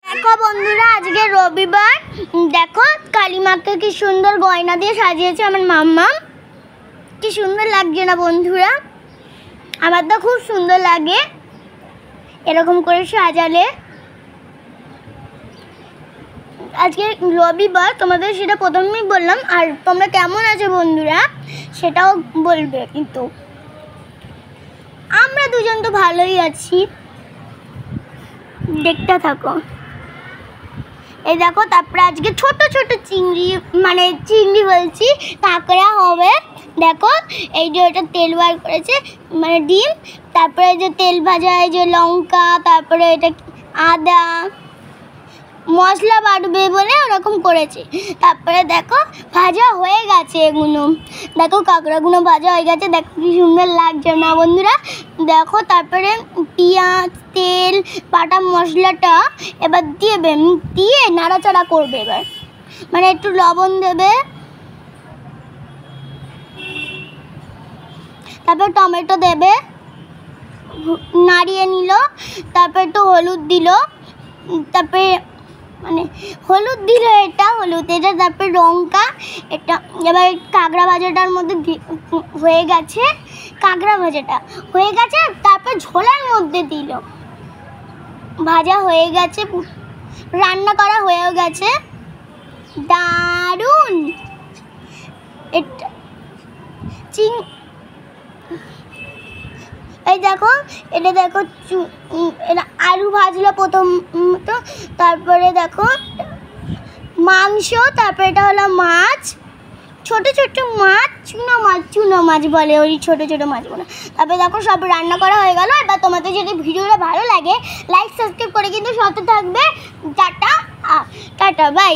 দেখো বন্ধুরা, আজকে রবিবার। দেখো কালী মাকে কি সুন্দর গয়না দিয়ে সাজিয়েছে আমার মাম্মা। কি সুন্দর লাগছে না বন্ধুরা? আমার তো খুব সুন্দর লাগে এরকম করে সাজালে। আজকে রবিবার, তোমাদের সেটা প্রথমেই বললাম। আর তোমরা কেমন আছো বন্ধুরা সেটাও বলবে। কিন্তু আমরা দুজন তো ভালোই আছি, দেখতে থাকো। এই দেখো, তারপরে আজকে ছোট ছোট চিংড়ি, মানে চিংড়ি বলছি, কাঁকড়া হবে। দেখো এই যে ওটা তেল বার করেছে, মানে ডিম, তারপরে যে তেল ভাজা, এই যে লঙ্কা, তারপরে এটা আদা মশলা বাটবে বলে ওরকম করেছে। তারপরে দেখো ভাজা হয়ে গেছে এগুলো। দেখো কাঁকড়াগুলো ভাজা হয়ে গেছে, দেখো কি সুন্দর লাগছে না বন্ধুরা? দেখো তারপরে পেঁয়াজ, তেল, বাটা মশলাটা এবার দিয়ে নাড়াচাড়া করবে। এবার মানে একটু লবণ দেবে, তারপর টমেটো দেবে, নাড়িয়ে নিল, তারপর একটু হলুদ দিল, তারপরে মানে হলুদ দিল, এটা তারপরে লঙ্কা, এটা এবার কাঁকড়া ভাজাটার মধ্যে হয়ে গেছে। কাঁকড়া ভাজাটা হয়ে গেছে, তারপর ঝোলের মধ্যে দিল। ভাজা হয়ে গেছে, রান্না করা হয়ে গেছে, দারুণ। এটা এই দেখো, এটা দেখো, এটা আলু ভাজলো প্রথম, তো তারপরে দেখো মাংস, তারপরে এটা হলো মাছ, ছোট ছোট মাছ, চুনো মাছ বলে ওই ছোট ছোট মাছগুলো। তারপরে দেখো সব রান্না করা হয়ে গেল। এবার তোমাদের যদি ভিডিওটা ভালো লাগে, লাইক সাবস্ক্রাইব করে কিন্তু সাথে থাকবে। Tata, by.